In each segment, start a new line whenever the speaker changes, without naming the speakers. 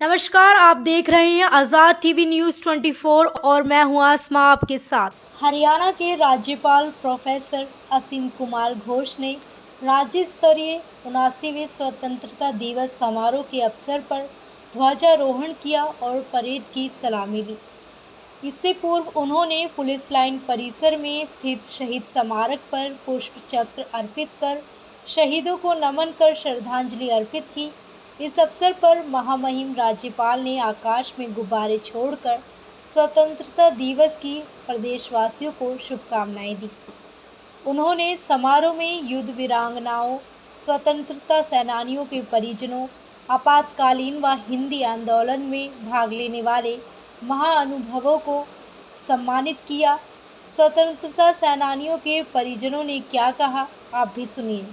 नमस्कार, आप देख रहे हैं आज़ाद टीवी न्यूज़ 24 और मैं हूं आसमा आपके साथ। हरियाणा के राज्यपाल प्रोफेसर असीम कुमार घोष ने राज्य स्तरीय 79वें स्वतंत्रता दिवस समारोह के अवसर पर ध्वजारोहण किया और परेड की सलामी ली। इससे पूर्व उन्होंने पुलिस लाइन परिसर में स्थित शहीद स्मारक पर पुष्प चक्र अर्पित कर शहीदों को नमन कर श्रद्धांजलि अर्पित की। इस अवसर पर महामहिम राज्यपाल ने आकाश में गुब्बारे छोड़कर स्वतंत्रता दिवस की प्रदेशवासियों को शुभकामनाएं दी। उन्होंने समारोह में युद्ध वीरांगनाओं, स्वतंत्रता सेनानियों के परिजनों, आपातकालीन व हिंदी आंदोलन में भाग लेने वाले महाअनुभवों को सम्मानित किया। स्वतंत्रता सेनानियों के परिजनों ने क्या कहा, आप भी सुनिए।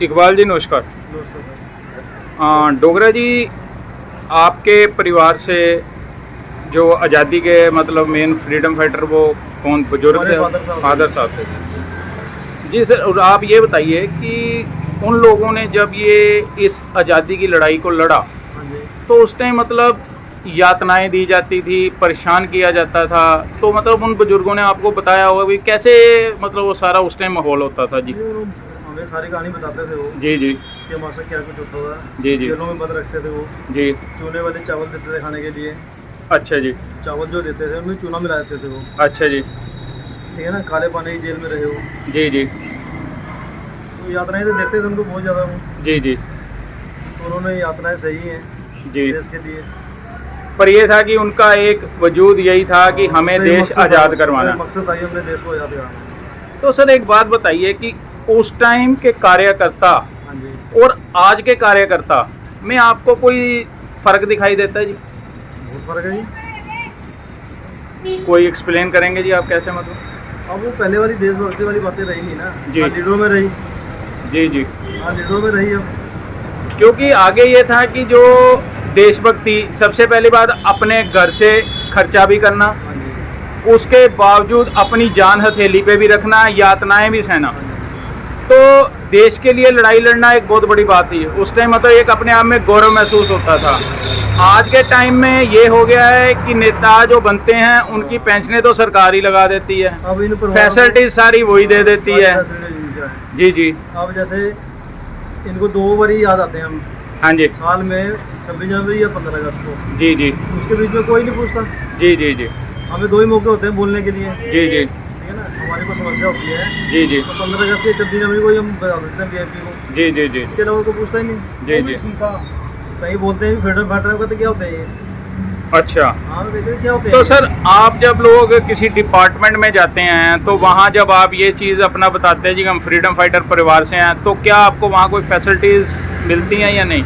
इकबाल जी नमस्कार। डोगरा जी, आपके परिवार से जो आज़ादी के मतलब मेन फ्रीडम फाइटर वो कौन बुजुर्ग थे? फादर साहब थे जी सर। और आप ये बताइए कि उन लोगों ने जब ये इस आज़ादी की लड़ाई को लड़ा तो उस टाइम मतलब यातनाएं दी जाती थी, परेशान किया जाता था, तो मतलब उन बुजुर्गों ने आपको बताया होगा कि कैसे मतलब वो सारा उस टाइम माहौल होता था? जी
हमें सारी कहानी बताते थे वो। जी
जी
कि हमारे साथ क्या कुछ होता था।
जी जी
जेलों में बंद रखते थे वो।
जी।
चूने वाले चावल देते थे खाने के लिए।
अच्छा जी।
चावल जो देते थे उनमें चूना मिला देते थे वो।
अच्छा जी।
ठीक है ना, काले पानी की जेल में रहे वो।
जी जी
तो यातनाएं तो देते थे उनको बहुत ज़्यादा वो।
जी जी
तो उन्होंने यातनाएं सही हैं
जी।
देश के लिए।
पर ये था कि उनका एक वजूद यही था कि हमें
तो ये
देश
मकसद
आज़ाद
था,
करवाना।
मकसद था कि हमने देश को आज़ाद कराना।
तो सर एक बात बताइए कि उस टाइम के कार्यकर्ता
हाँ जी।
और आज के कार्यकर्ता में आपको कोई फ़र्क दिखाई देता है जी?
बहुत फर्क है जी।
कोई एक्सप्लेन करेंगे जी आप कैसे मतलब?
अब वो पहले वाली देशभक्ति वाली बातें रही नहीं ना।
जी।
हाँ, लीडरों में रही।
जी जी।
हाँ, लीडरों में रही अब।
क्योंकि आगे ये था कि जो देशभक्ति, सबसे पहली बात अपने घर से खर्चा भी करना,
हाँ जी।
उसके बावजूद अपनी जान हथेली पे भी रखना, यातनाएं भी सहना। तो देश के लिए लड़ाई लड़ना एक बहुत बड़ी बात थी उस टाइम, मतलब एक अपने आप में गौरव महसूस होता था। आज के टाइम में ये हो गया है कि नेता जो बनते हैं उनकी पेंशनें तो सरकार ही लगा देती है,
अब इन
फैसिलिटीज सारी वही दे देती है। जी जी।
अब जैसे इनको 2 बार ही याद आते हैं हम
हाँ जी।
साल में, 26 जनवरी या 15 अगस्त को।
जी जी।
उसके बीच में कोई नहीं पूछता।
जी जी जी।
हमें 2 ही मौके होते हैं बोलने के लिए।
जी जी।
ठीक है ना, हमारी कोई समस्या होती है
जी जी।
तो 15 अगस्त या 26 जनवरी को ही हम बता देते हैं वीआईपी को।
जी जी जी।
इसके अलावा तो पूछता ही नहीं।
जी जी।
कहीं बोलते हैं फ्रीडम फाइटर का, तो क्या होता है ये?
अच्छा।
हाँ, देखिए क्या होते हैं।
तो सर आप जब लोग किसी डिपार्टमेंट में जाते हैं तो वहाँ जब आप ये चीज़ अपना बताते हैं जी हम फ्रीडम फाइटर परिवार से हैं, तो क्या आपको वहाँ कोई फैसिलिटीज़ मिलती हैं या नहीं?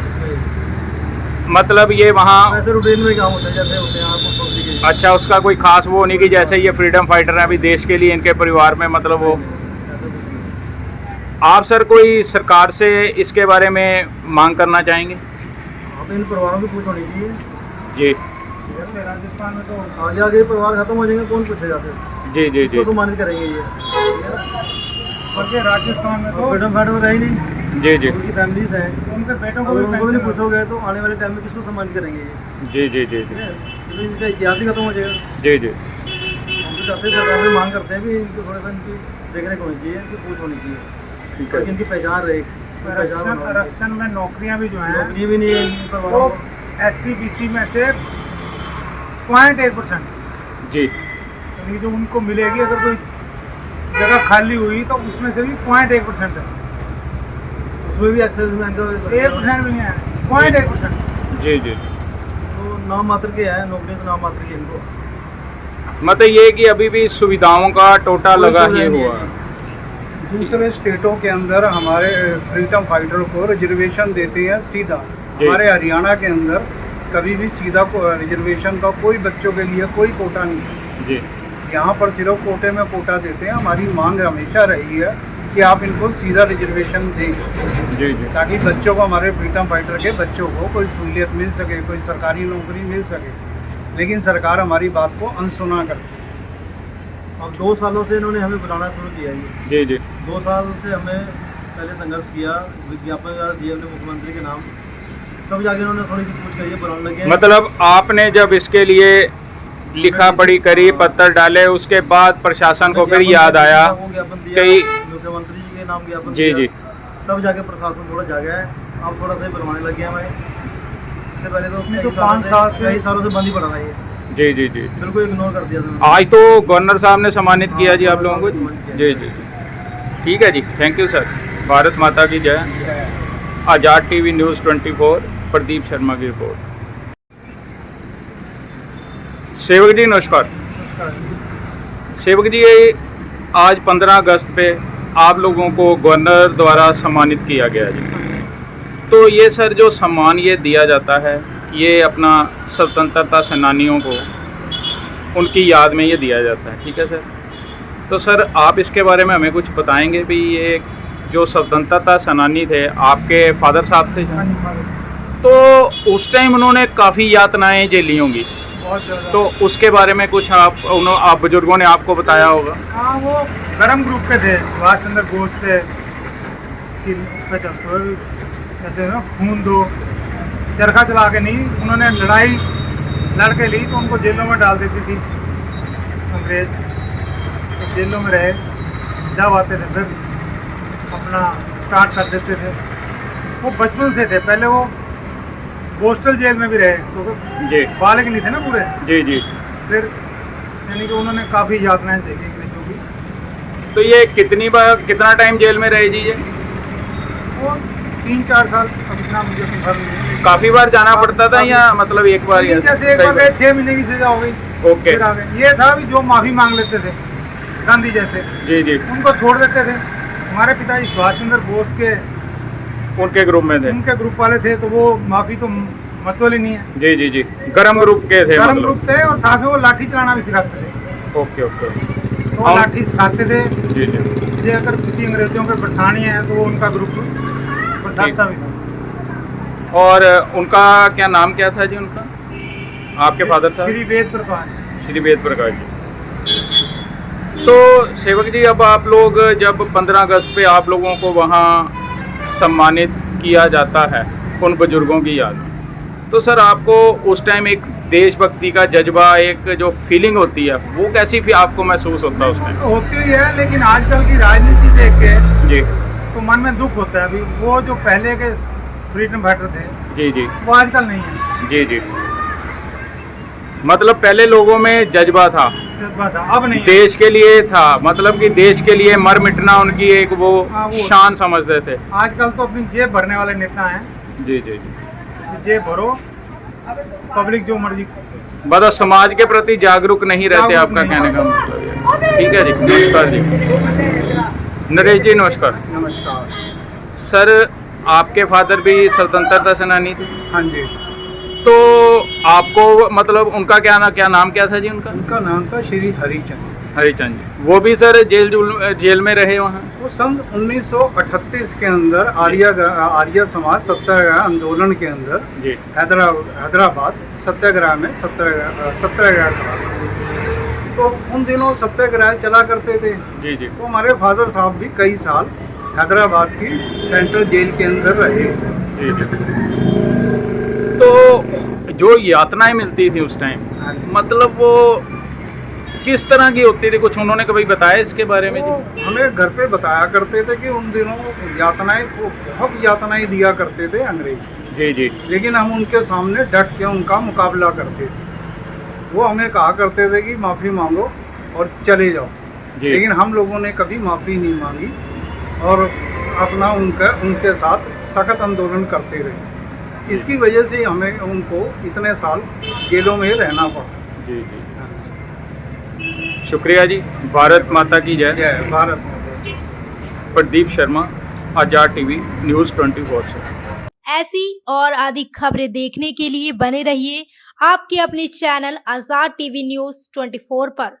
मतलब ये वहाँ
ऐसे रूटीन में काम होते हैं जैसे होते हैं आपको पब्लिक के।
अच्छा, उसका कोई खास वो नहीं कि जैसे ये फ्रीडम फाइटर हैं अभी देश के लिए, इनके परिवार में मतलब वो।
ऐसा कुछ नहीं।
आप सर कोई सरकार से इसके बारे में मांग करना चाहेंगे?
अब इन परिवारों की पूछ होनी चाहिए।
जी
जैसे राजस्थान में तो आगे आगे परिवार खत्म हो जाएंगे, कौन पूछेगा फिर?
जी जी जी।
इसको सम्मानित करेंगे ये। राजस्थान में तो फ्रीडम फाइटर तो रहे ही नहीं।
जी जी।
उनकी फैमिलीज हैं, उनके बेटों को भी नहीं पूछोगे तो आने वाले टाइम में किसको सम्मानित करेंगे ये?
जी जी जी।
ठीक है, तो इनका इतिहास ही खत्म हो जाएगा।
जी जी।
हम तो चाहते हैं, सरकार से मांग करते हैं भी इनको थोड़ा सा इनकी देखरेख होनी चाहिए, इनकी पूछ होनी चाहिए,
ठीक है।
इनकी पहचान रहे।
आरक्षण में नौकरियां भी जो हैं
नौकरी भी नहीं है इन
वो
परिवारों को।
SC/BC में से 0.1%,
जी
यानी जो उनको मिलेगी अगर कोई जगह खाली हुई तो उसमें से भी 0.1% है।
उसमें भी एक्सेस मैन का
1% भी नहीं है, 0.1%।
जी जी।
तो नाम मात्र के हैं, नौकरी तो नाम मात्र की इनको।
मतलब ये कि अभी भी सुविधाओं का टोटा
कोई
लगा
सुविधा
ही
नहीं
हुआ
है।
है।
दूसरे स्टेटों के अंदर हमारे फ्रीडम फाइटर को रिजर्वेशन देते हैं सीधा।
जी।
हमारे हरियाणा के अंदर कभी भी सीधा रिजर्वेशन का कोई बच्चों के लिए कोई कोटा नहीं है।
जी
यहाँ पर सिर्फ कोटे में कोटा देते हैं। हमारी मांग हमेशा रही है कि आप इनको सीधा रिजर्वेशन दें
जी जी।
ताकि बच्चों को, हमारे फ्रीडम फाइटर के बच्चों को कोई सहूलियत मिल सके, कोई सरकारी नौकरी मिल सके। लेकिन सरकार हमारी बात को अनसुना करती है।
अब 2 सालों से इन्होंने हमें बुलाना शुरू किया है।
जी जी।
2 साल से हमने पहले संघर्ष किया, विज्ञापन दिए अपने मुख्यमंत्री के नाम, तब जाके उन्होंने थोड़ी सी पूछ करी, बुलाने लगे।
मतलब आपने जब इसके लिए लिखा पढ़ी करी, पत्र डाले, उसके बाद प्रशासन को फिर याद आया
वो ज्ञापन दिया,
कई
मुख्यमंत्री जी के नाम ज्ञापन
जी
दिया,
जी
तब जाके प्रशासन थोड़ा जागा है। अब थोड़ा सा बुलवाने लगे हैं हमें। इससे पहले तो
नहीं तो 5 साल से
कई सालों से बंद ही पड़ा था ये,
जी जी जी।
बिल्कुल इग्नोर कर दिया था।
आज तो गवर्नर साहब ने सम्मानित किया जी आप लोगों को। जी जी ठीक है जी, थैंक यू सर। भारत माता की जय। आज़ाद टीवी न्यूज़ 24 प्रदीप शर्मा की रिपोर्ट। सेवक जी नमस्कार। सेवक जी ये आज 15 अगस्त पे आप लोगों को गवर्नर द्वारा सम्मानित किया गया जी। तो ये सर जो सम्मान ये दिया जाता है, ये अपना स्वतंत्रता सेनानियों को उनकी याद में ये दिया जाता है, ठीक है सर। तो सर आप इसके बारे में हमें कुछ बताएंगे भी, ये जो स्वतंत्रता सेनानी थे आपके फादर साहब थे, तो उस टाइम उन्होंने काफ़ी यातनाएं झेली होंगी, तो उसके बारे में कुछ आप बुजुर्गों ने आपको बताया होगा।
हाँ, वो गर्म ग्रुप के थे, सुभाष चंद्र बोस से कि उस पर चलते हुए जैसे ना खून दो चरखा चला के नहीं, उन्होंने लड़ाई लड़के ली तो उनको जेलों में डाल देती थी अंग्रेज। तो जेलों में रहे, जब आते थे फिर अपना स्टार्ट कर देते थे। वो बचपन से थे, पहले वो पोस्टल जेल में भी रहे, तो
जी
बालक नहीं थे ना पूरे।
जी जी।
फिर यानी कि उन्होंने काफ़ी यातनाएं देखी अंग्रेजों की।
तो ये कितना टाइम जेल में रहे जी ये?
वो 3-4 साल, अब इतना मुझे कंफर्म नहीं है।
काफ़ी बार जाना पड़ता था या मतलब एक बार?
लेकिन जैसे एक बार गए 6 महीने की सजा हो गई,
ओके।
फिर आ गए। ये था भी जो माफ़ी मांग लेते थे गांधी जैसे,
जी जी,
उनको छोड़ देते थे। हमारे पिताजी सुभाष चंद्र बोस के
उनके ग्रुप में थे,
उनके ग्रुप वाले थे, तो वो माफ़ी तो मतलब ही नहीं है।
जी जी जी। गरम ग्रुप के थे,
गर्म
मतलब
ग्रुप थे और साथ में वो लाठी चलाना भी सिखाते थे।
Okay okay.
तो वो लाठी सिखाते थे।
जी जी।
जे अगर किसी अंग्रेजों पे परेशानी है तो वो उनका ग्रुप बरसाता भी था।
और उनका क्या नाम क्या था जी उनका, आपके फादर साहब?
श्री वेद प्रकाश।
श्री वेद प्रकाश जी। तो सेवक जी, अब आप लोग जब 15 अगस्त पे आप लोगों को वहाँ सम्मानित किया जाता है उन बुजुर्गों की याद में, तो सर आपको उस टाइम एक देशभक्ति का जज्बा, एक जो फीलिंग होती है, वो कैसी आपको महसूस होता है उस टाइम?
होती ही है, लेकिन आजकल की राजनीति देख के
जी
तो मन में दुख होता है। अभी वो जो पहले के फ्रीडम फाइटर थे,
जी जी
वो आजकल नहीं है।
जी जी। मतलब पहले लोगों में जज्बा था,
जज्बा था, अब नहीं है।
देश के लिए था, मतलब कि देश के लिए मर मिटना उनकी एक वो
हाँ, वो
शान समझते थे।
आजकल तो अपनी जेब भरने वाले नेता हैं।
जी जी जी।
जेब भरो, पब्लिक जो मर्जी।
मतलब समाज के प्रति जागरूक नहीं रहते,
जागरूक
आपका
नहीं।
कहने का मतलब है। ठीक है जी, नमस्कार जी। नरेश जी नमस्कार।
नमस्कार।
सर आपके फादर भी स्वतंत्रता सेनानी थे,
हाँ जी।
तो आपको मतलब उनका क्या नाम क्या था जी उनका?
उनका नाम था श्री हरिचंद।
हरिचंद जी। वो भी सर जेल में रहे वहाँ?
वो सन 1938 के अंदर आर्य समाज सत्याग्रह आंदोलन के अंदर
जी
हैदराबाद सत्याग्रह में सत्याग्रह करा। तो उन दिनों सत्याग्रह चला करते थे।
जी जी।
तो हमारे फादर साहब भी कई साल हैदराबाद की सेंट्रल जेल के अंदर रहे।
जी जी। तो जो यातनाएं मिलती थी उस टाइम, मतलब वो किस तरह की होती थी, कुछ उन्होंने कभी बताया इसके बारे में जी?
हमें घर पे बताया करते थे कि उन दिनों यातनाएं को बहुत यातनाएं दिया करते थे अंग्रेज।
जी जी।
लेकिन हम उनके सामने डट के उनका मुकाबला करते थे। वो हमें कहा करते थे कि माफ़ी मांगो और चले जाओ, लेकिन हम लोगों ने कभी माफ़ी नहीं मांगी और अपना उनके साथ सख्त आंदोलन करते रहे। इसकी वजह से हमें उनको इतने साल जेलों में रहना पड़ा।
जी जी। शुक्रिया जी। भारत माता की जय।
जय भारत माता।
प्रदीप शर्मा, आज़ाद टीवी न्यूज़ 24 से।
ऐसी और अधिक खबरें देखने के लिए बने रहिए आपके अपने चैनल आज़ाद टीवी न्यूज़ 24 पर।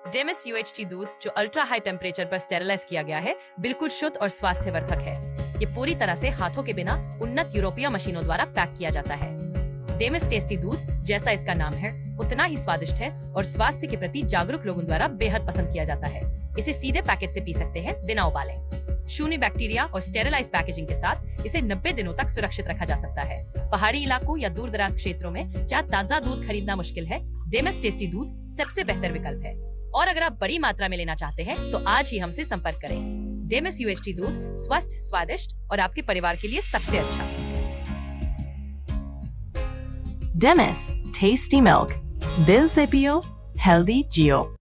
जेमिस UHT दूध जो अल्ट्रा हाई टेम्परेचर पर स्टेरिलाइज किया गया है, बिल्कुल शुद्ध और स्वास्थ्यवर्धक है। ये पूरी तरह से हाथों के बिना उन्नत यूरोपीय मशीनों द्वारा पैक किया जाता है। डेमिस टेस्टी दूध जैसा इसका नाम है उतना ही स्वादिष्ट है और स्वास्थ्य के प्रति जागरूक लोगों द्वारा बेहद पसंद किया जाता है। इसे सीधे पैकेट से पी सकते हैं बिना उबाले। शून्य बैक्टीरिया और स्टेरिलाइज पैकेजिंग के साथ इसे 90 दिनों तक सुरक्षित रखा जा सकता है। पहाड़ी इलाकों या दूर दराज क्षेत्रों में जहाँ ताजा दूध खरीदना मुश्किल है, डेमस टेस्टी दूध सबसे बेहतर विकल्प है। और अगर आप बड़ी मात्रा में लेना चाहते हैं तो आज ही हमसे संपर्क करें। डेमस UHT दूध स्वस्थ, स्वादिष्ट और आपके परिवार के लिए सबसे अच्छा।
Demis, tasty milk. Bill Zepio, healthy Geo.